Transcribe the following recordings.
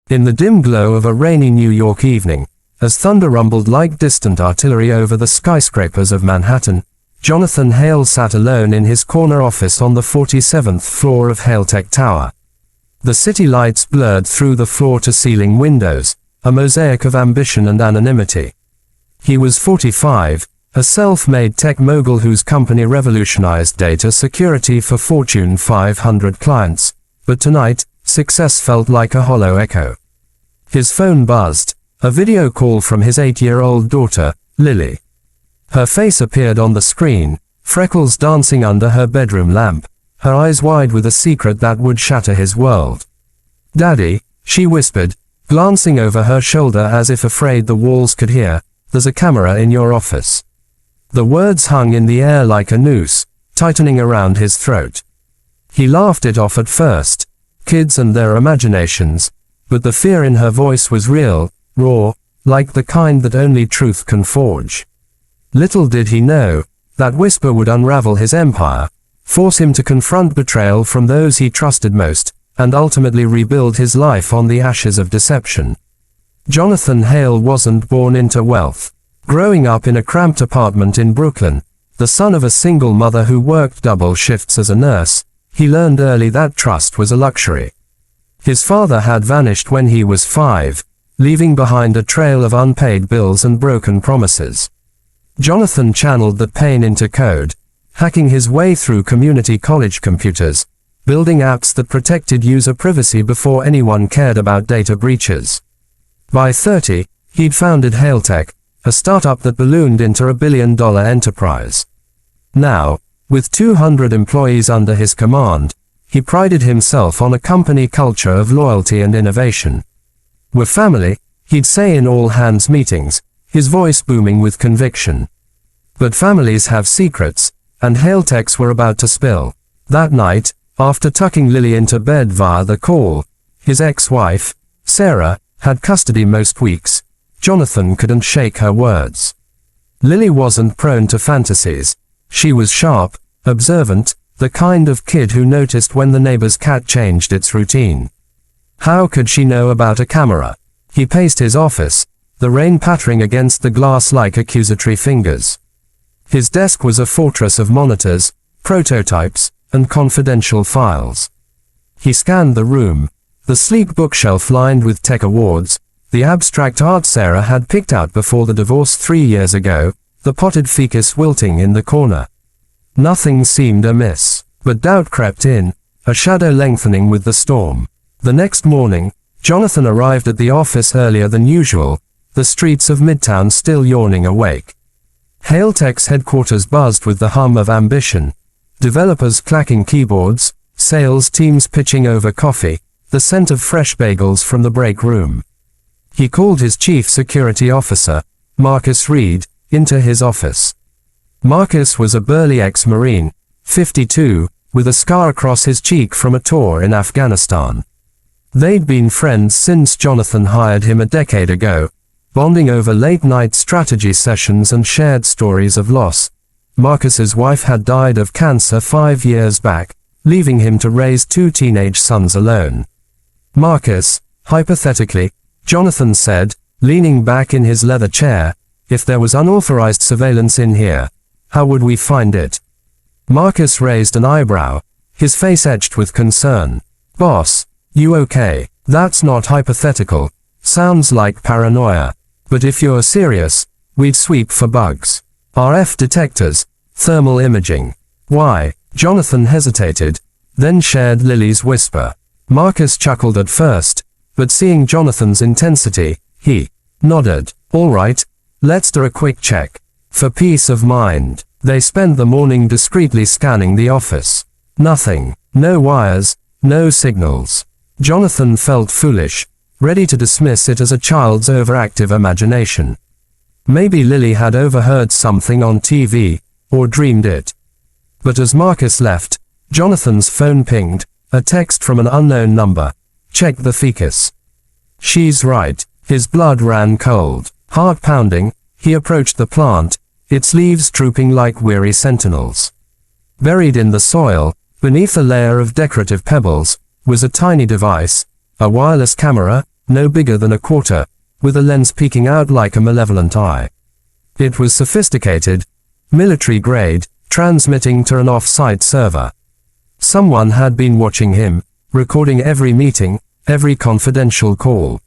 In the dim glow of a rainy New York evening, as thunder rumbled like distant artillery over the skyscrapers of Manhattan, Jonathan Hale sat alone in his corner office on the 47th floor of Haletech Tower. The city lights blurred through the floor-to-ceiling windows, a mosaic of ambition and anonymity. He was 45, a self-made tech mogul whose company revolutionized data security for Fortune 500 clients, but tonight, success felt like a hollow echo. His phone buzzed, a video call from his 8-year-old daughter, Lily. Her face appeared on the screen, freckles dancing under her bedroom lamp, her eyes wide with a secret that would shatter his world. "Daddy," she whispered, glancing over her shoulder as if afraid the walls could hear, "there's a camera in your office." The words hung in the air like a noose, tightening around his throat. He laughed it off at first, kids and their imaginations, but the fear in her voice was real, raw, like the kind that only truth can forge. Little did he know, that whisper would unravel his empire, force him to confront betrayal from those he trusted most, and ultimately rebuild his life on the ashes of deception. Jonathan Hale wasn't born into wealth. Growing up in a cramped apartment in Brooklyn, the son of a single mother who worked double shifts as a nurse, he learned early that trust was a luxury. His father had vanished when he was 5, leaving behind a trail of unpaid bills and broken promises. Jonathan channeled that pain into code, hacking his way through community college computers, building apps that protected user privacy before anyone cared about data breaches. By 30, he'd founded Haletech, a startup that ballooned into a billion-dollar enterprise. Now, with 200 employees under his command, he prided himself on a company culture of loyalty and innovation. "We're family," he'd say in all-hands meetings, his voice booming with conviction. But families have secrets, and Haletechs were about to spill. That night, after tucking Lily into bed via the call, his ex-wife, Sarah, had custody most weeks. Jonathan couldn't shake her words. Lily wasn't prone to fantasies. She was sharp, observant, the kind of kid who noticed when the neighbor's cat changed its routine. How could she know about a camera? He paced his office, the rain pattering against the glass like accusatory fingers. His desk was a fortress of monitors, prototypes, and confidential files. He scanned the room, the sleek bookshelf lined with tech awards, the abstract art Sarah had picked out before the divorce 3 years ago, the potted ficus wilting in the corner. Nothing seemed amiss, but doubt crept in, a shadow lengthening with the storm. The next morning, Jonathan arrived at the office earlier than usual, the streets of Midtown still yawning awake. Haletech's headquarters buzzed with the hum of ambition, developers clacking keyboards, sales teams pitching over coffee, the scent of fresh bagels from the break room. He called his chief security officer, Marcus Reed, into his office. Marcus was a burly ex-Marine, 52, with a scar across his cheek from a tour in Afghanistan. They'd been friends since Jonathan hired him a decade ago, bonding over late-night strategy sessions and shared stories of loss. Marcus's wife had died of cancer 5 years back, leaving him to raise 2 teenage sons alone. "Marcus, hypothetically," Jonathan said, leaning back in his leather chair, "if there was unauthorized surveillance in here, how would we find it?" Marcus raised an eyebrow, his face etched with concern. "Boss, you okay? That's not hypothetical. Sounds like paranoia. But if you're serious, we'd sweep for bugs. RF detectors, thermal imaging." "Why?" Jonathan hesitated, then shared Lily's whisper. Marcus chuckled at first, but seeing Jonathan's intensity, he nodded. "All right, let's do a quick check. For peace of mind." They spent the morning discreetly scanning the office. Nothing. No wires, no signals. Jonathan felt foolish, ready to dismiss it as a child's overactive imagination. Maybe Lily had overheard something on TV, or dreamed it. But as Marcus left, Jonathan's phone pinged, a text from an unknown number. "Check the ficus." "She's right." His blood ran cold. Heart pounding, he approached the plant, its leaves drooping like weary sentinels. Buried in the soil, beneath a layer of decorative pebbles, was a tiny device, a wireless camera, no bigger than a quarter, with a lens peeking out like a malevolent eye. It was sophisticated, military-grade, transmitting to an off-site server. Someone had been watching him, recording every meeting, every confidential call.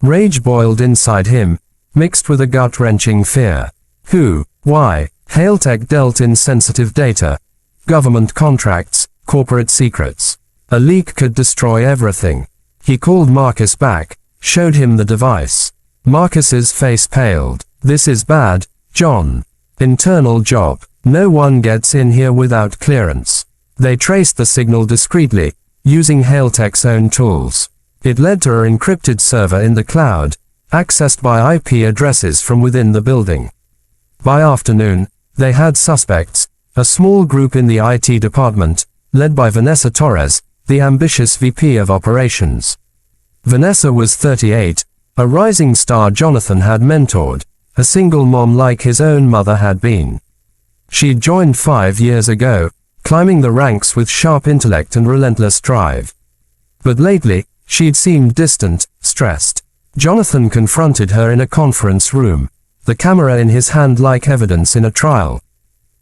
Rage boiled inside him, mixed with a gut-wrenching fear. Who? Why? HaleTech dealt in sensitive data, government contracts, corporate secrets. A leak could destroy everything. He called Marcus back, showed him the device. Marcus's face paled. This is bad, John. Internal job. No one gets in here without clearance. They traced the signal discreetly, using HaleTech's own tools. It led to an encrypted server in the cloud, accessed by IP addresses from within the building. By afternoon, they had suspects, a small group in the IT department, led by Vanessa Torres, the ambitious VP of operations. Vanessa was 38, a rising star Jonathan had mentored, a single mom like his own mother had been. She'd joined 5 years ago, climbing the ranks with sharp intellect and relentless drive. But lately, she'd seemed distant, stressed. Jonathan confronted her in a conference room, the camera in his hand like evidence in a trial.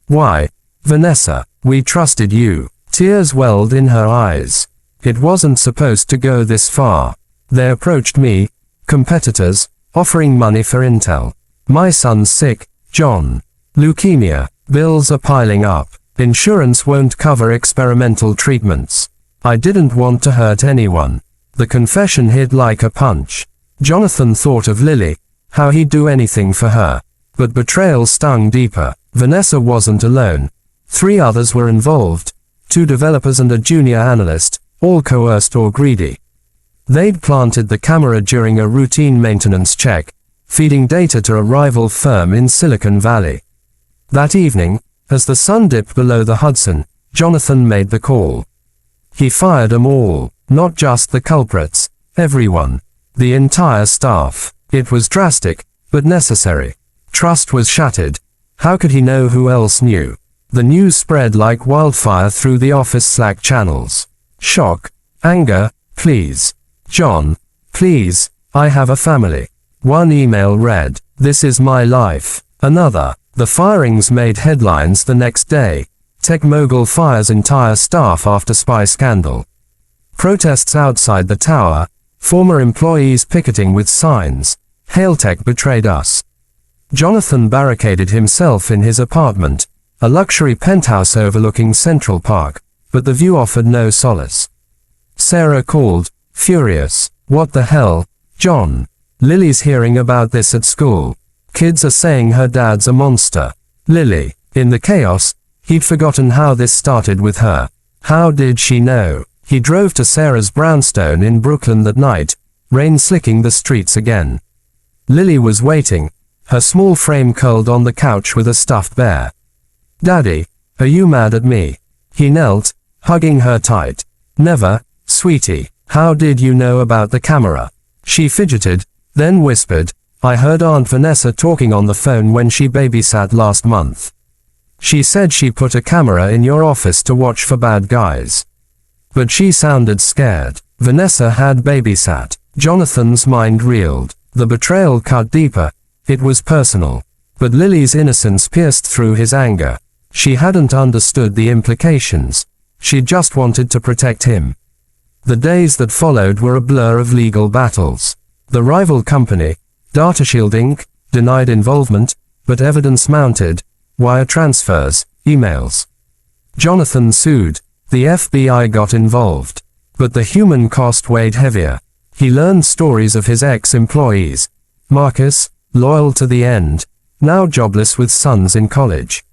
Why, Vanessa, we trusted you. Tears welled in her eyes. It wasn't supposed to go this far. They approached me, competitors, offering money for intel. My son's sick, John. Leukemia. Bills are piling up. Insurance won't cover experimental treatments. I didn't want to hurt anyone. The confession hit like a punch. Jonathan thought of Lily, how he'd do anything for her. But betrayal stung deeper. Vanessa wasn't alone. 3 others were involved, 2 developers and a junior analyst, all coerced or greedy. They'd planted the camera during a routine maintenance check, feeding data to a rival firm in Silicon Valley. That evening, as the sun dipped below the Hudson, Jonathan made the call. He fired them all, not just the culprits, everyone. The entire staff. It was drastic, but necessary. Trust was shattered. How could he know who else knew? The news spread like wildfire through the office Slack channels. Shock, anger, please. John, please, I have a family. One email read, "This is my life." Another, the firings made headlines the next day. Tech mogul fires entire staff after spy scandal. Protests outside the tower, former employees picketing with signs, HaleTech betrayed us. Jonathan barricaded himself in his apartment, a luxury penthouse overlooking Central Park, but the view offered no solace. Sarah called, furious. What the hell, John? Lily's hearing about this at school. Kids are saying her dad's a monster. Lily. In the chaos, he'd forgotten how this started with her. How did she know? He drove to Sarah's brownstone in Brooklyn that night, rain slicking the streets again. Lily was waiting, her small frame curled on the couch with a stuffed bear. Daddy, are you mad at me? He knelt, hugging her tight. Never, sweetie. How did you know about the camera? She fidgeted, then whispered, I heard Aunt Vanessa talking on the phone when she babysat last month. She said she put a camera in your office to watch for bad guys. But she sounded scared. Vanessa had babysat. Jonathan's mind reeled. The betrayal cut deeper. It was personal. But Lily's innocence pierced through his anger. She hadn't understood the implications. She just wanted to protect him. The days that followed were a blur of legal battles. The rival company, DataShield Inc., denied involvement, but evidence mounted, wire transfers, emails. Jonathan sued. The FBI got involved. But the human cost weighed heavier. He learned stories of his ex-employees. Marcus, loyal to the end, now jobless with sons in college.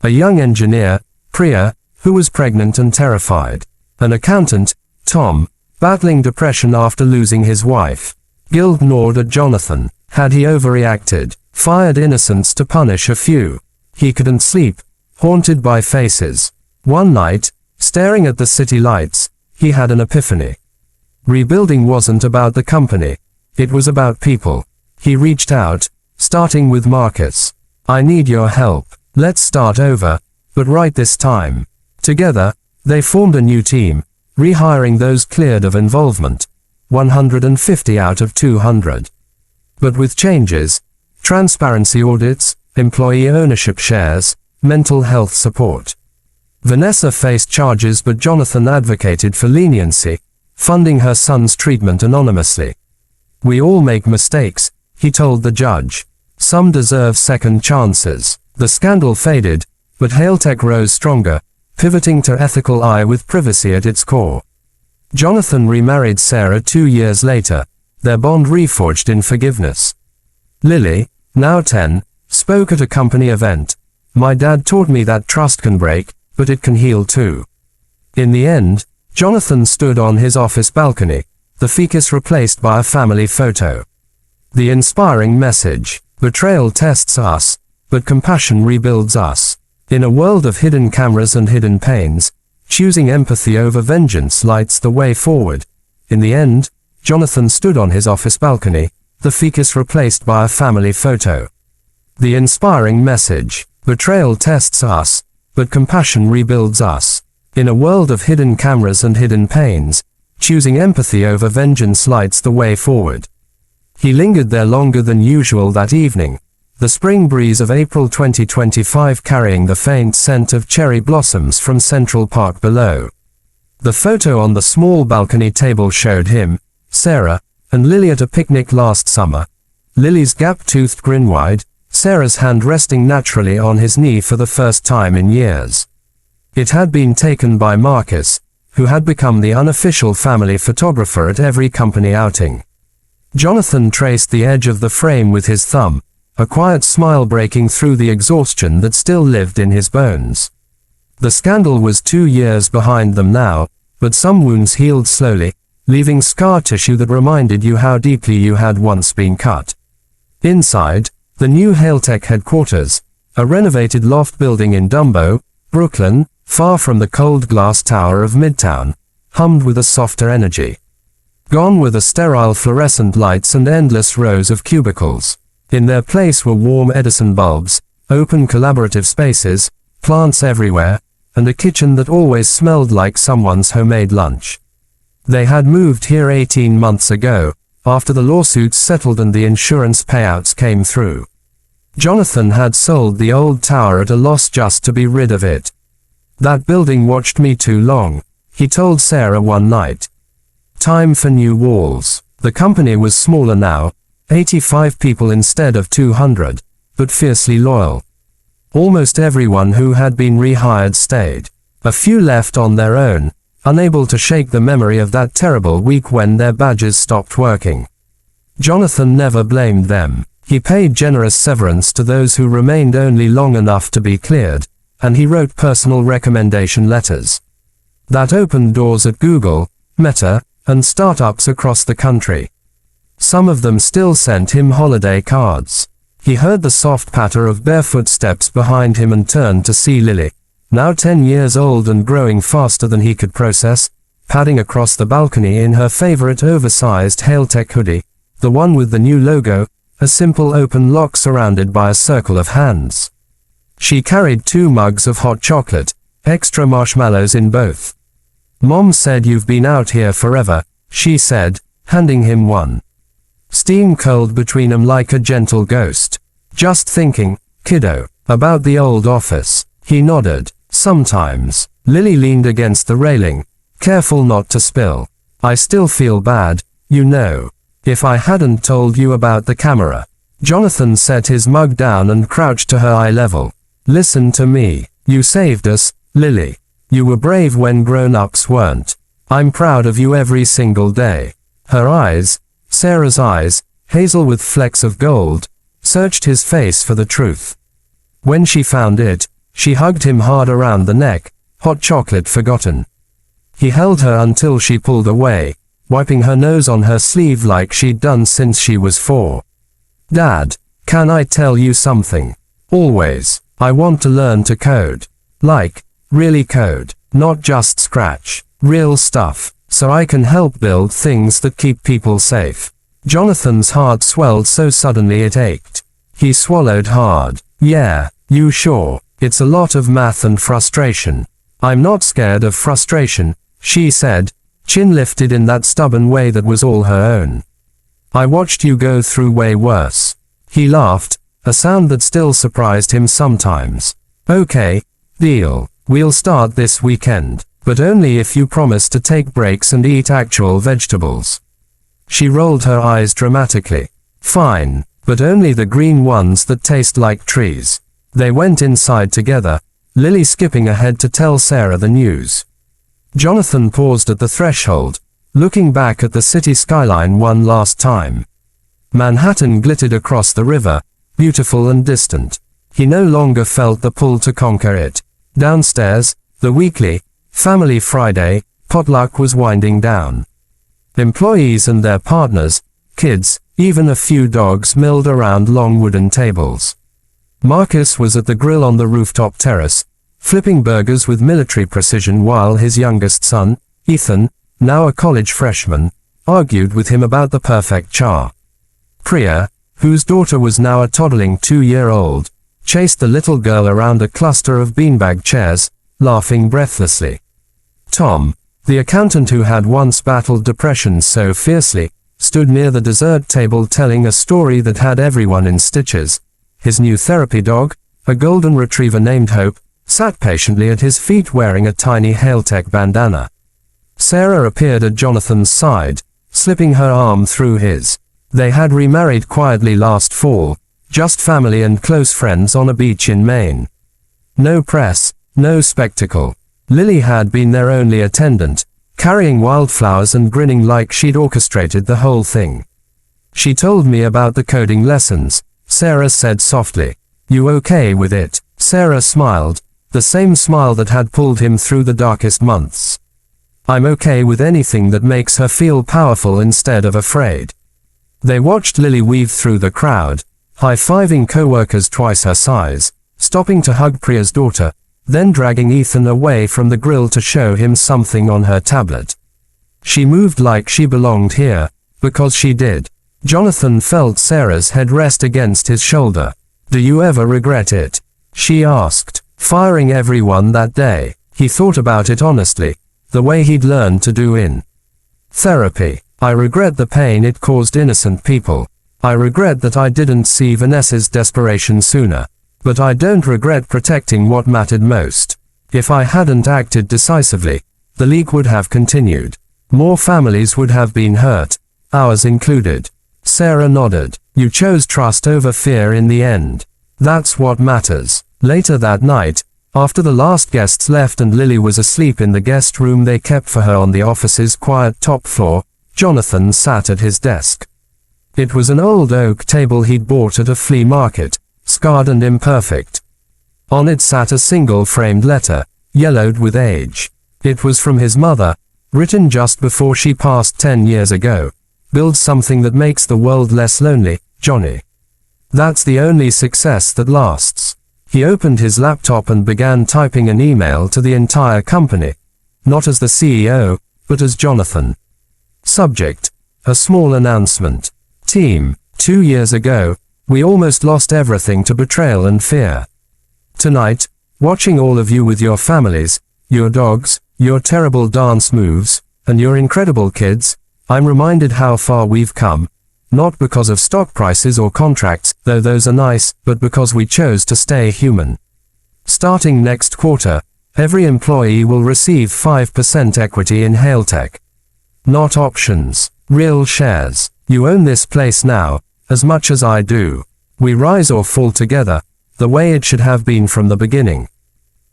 A young engineer, Priya, who was pregnant and terrified. An accountant, Tom, battling depression after losing his wife. Guilt gnawed at Jonathan. Had he overreacted? Fired innocents to punish a few? He couldn't sleep, haunted by faces. One night, staring at the city lights, he had an epiphany. Rebuilding wasn't about the company. It was about people. He reached out, starting with Marcus. I need your help. Let's start over, but right this time. Together, they formed a new team, rehiring those cleared of involvement, 150 out of 200. But with changes, transparency audits, employee ownership shares, mental health support. Vanessa faced charges, but Jonathan advocated for leniency, funding her son's treatment anonymously. "We all make mistakes," he told the judge. "Some deserve second chances." The scandal faded, but HaleTech rose stronger, pivoting to ethical eye with privacy at its core. Jonathan remarried Sarah 2 years later, their bond reforged in forgiveness. Lily, now 10, spoke at a company event. "My dad taught me that trust can break, but it can heal too." In the end, Jonathan stood on his office balcony, the ficus replaced by a family photo. The inspiring message: betrayal tests us, but compassion rebuilds us. In a world of hidden cameras and hidden pains, choosing empathy over vengeance lights the way forward. In the end, Jonathan stood on his office balcony, the ficus replaced by a family photo. The inspiring message: betrayal tests us, but compassion rebuilds us. In a world of hidden cameras and hidden pains, choosing empathy over vengeance lights the way forward. He lingered there longer than usual that evening, the spring breeze of April 2025 carrying the faint scent of cherry blossoms from Central Park below. The photo on the small balcony table showed him, Sarah, and Lily at a picnic last summer. Lily's gap-toothed grin wide, Sarah's hand resting naturally on his knee for the first time in years. It had been taken by Marcus, who had become the unofficial family photographer at every company outing. Jonathan traced the edge of the frame with his thumb, a quiet smile breaking through the exhaustion that still lived in his bones. The scandal was 2 years behind them now, but some wounds healed slowly, leaving scar tissue that reminded you how deeply you had once been cut. Inside, the new HaleTech headquarters, a renovated loft building in Dumbo, Brooklyn, far from the cold glass tower of Midtown, hummed with a softer energy. Gone were the sterile fluorescent lights and endless rows of cubicles. In their place were warm Edison bulbs, open collaborative spaces, plants everywhere, and a kitchen that always smelled like someone's homemade lunch. They had moved here 18 months ago, after the lawsuits settled and the insurance payouts came through. Jonathan had sold the old tower at a loss just to be rid of it. "That building watched me too long," he told Sarah one night. Time for new walls. The company was smaller now, 85 people instead of 200, but fiercely loyal. Almost everyone who had been rehired stayed. A few left on their own, unable to shake the memory of that terrible week when their badges stopped working. Jonathan never blamed them. He paid generous severance to those who remained only long enough to be cleared, and he wrote personal recommendation letters that opened doors at Google, Meta, and startups across the country. Some of them still sent him holiday cards. He heard the soft patter of bare footsteps behind him and turned to see Lily, now 10 years old and growing faster than he could process, padding across the balcony in her favorite oversized HaleTech hoodie, the one with the new logo, a simple open lock surrounded by a circle of hands. She carried 2 mugs of hot chocolate, extra marshmallows in both. "Mom said you've been out here forever," she said, handing him one. Steam curled between them like a gentle ghost. "Just thinking, kiddo, about the old office." He nodded. "Sometimes." Lily leaned against the railing, careful not to spill. "I still feel bad, you know. If I hadn't told you about the camera." Jonathan set his mug down and crouched to her eye level. "Listen to me. You saved us, Lily. You were brave when grown-ups weren't. I'm proud of you every single day." Her eyes, Sarah's eyes, hazel with flecks of gold, searched his face for the truth. When she found it, she hugged him hard around the neck, hot chocolate forgotten. He held her until she pulled away, wiping her nose on her sleeve like she'd done since she was 4. "Dad, can I tell you something? Always. I want to learn to code. Like, really code, not just scratch. Real stuff, so I can help build things that keep people safe." Jonathan's heart swelled so suddenly it ached. He swallowed hard. "Yeah, you sure? It's a lot of math and frustration." "I'm not scared of frustration," she said, chin lifted in that stubborn way that was all her own. I watched you go through way worse. He laughed, a sound that still surprised him sometimes. Okay, deal. We'll start this weekend, but only if you promise to take breaks and eat actual vegetables. She rolled her eyes dramatically. Fine, but only the green ones that taste like trees. They went inside together, Lily skipping ahead to tell Sarah the news. Jonathan paused at the threshold, looking back at the city skyline one last time. Manhattan glittered across the river, beautiful and distant. He no longer felt the pull to conquer it. Downstairs, the weekly, Family Friday, potluck was winding down. Employees and their partners, kids, even a few dogs milled around long wooden tables. Marcus was at the grill on the rooftop terrace, flipping burgers with military precision while his youngest son, Ethan, now a college freshman, argued with him about the perfect char. Priya, whose daughter was now a toddling 2-year-old, chased the little girl around a cluster of beanbag chairs, laughing breathlessly. Tom, the accountant who had once battled depression so fiercely, stood near the dessert table telling a story that had everyone in stitches. His new therapy dog, a golden retriever named Hope, sat patiently at his feet wearing a tiny Haletech bandana. Sarah appeared at Jonathan's side, slipping her arm through his. They had remarried quietly last fall, just family and close friends on a beach in Maine. No press, no spectacle. Lily had been their only attendant, carrying wildflowers and grinning like she'd orchestrated the whole thing. She told me about the coding lessons, Sarah said softly. You okay with it? Sarah smiled, the same smile that had pulled him through the darkest months. I'm okay with anything that makes her feel powerful instead of afraid. They watched Lily weave through the crowd, high-fiving co-workers twice her size, stopping to hug Priya's daughter, then dragging Ethan away from the grill to show him something on her tablet. She moved like she belonged here, because she did. Jonathan felt Sarah's head rest against his shoulder. Do you ever regret it? She asked. Firing everyone that day. He thought about it honestly, the way he'd learned to do in therapy. I regret the pain it caused innocent people. I regret that I didn't see Vanessa's desperation sooner. But I don't regret protecting what mattered most. If I hadn't acted decisively, the leak would have continued. More families would have been hurt, ours included. Sarah nodded. You chose trust over fear in the end. That's what matters. Later that night, after the last guests left and Lily was asleep in the guest room they kept for her on the office's quiet top floor, Jonathan sat at his desk. It was an old oak table he'd bought at a flea market, scarred and imperfect. On it sat a single framed letter, yellowed with age. It was from his mother, written just before she passed 10 years ago. Build something that makes the world less lonely, Johnny. That's the only success that lasts. He opened his laptop and began typing an email to the entire company, not as the CEO, but as Jonathan. Subject: a small announcement. Team, 2 years ago, we almost lost everything to betrayal and fear. Tonight, watching all of you with your families, your dogs, your terrible dance moves, and your incredible kids, I'm reminded how far we've come, not because of stock prices or contracts, though those are nice, but because we chose to stay human. Starting next quarter, every employee will receive 5% equity in Haletech. Not options, real shares. You own this place now, as much as I do. We rise or fall together, the way it should have been from the beginning.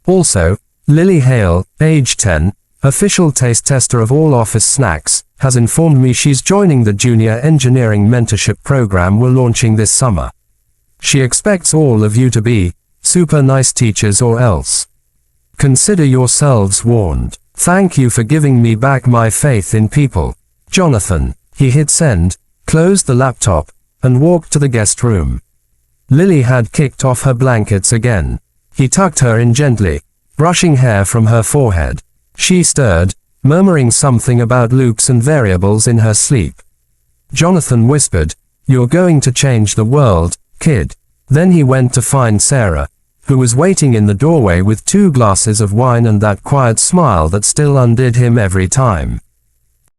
Also, Lily Hale, age 10, official taste tester of all office snacks, has informed me she's joining the Junior Engineering Mentorship Program we're launching this summer. She expects all of you to be super nice teachers or else. Consider yourselves warned. Thank you for giving me back my faith in people. Jonathan. He hit send, closed the laptop, and walked to the guest room. Lily had kicked off her blankets again. He tucked her in gently, brushing hair from her forehead. She stirred, murmuring something about loops and variables in her sleep. Jonathan whispered, "You're going to change the world, kid." Then he went to find Sarah, who was waiting in the doorway with 2 glasses of wine and that quiet smile that still undid him every time.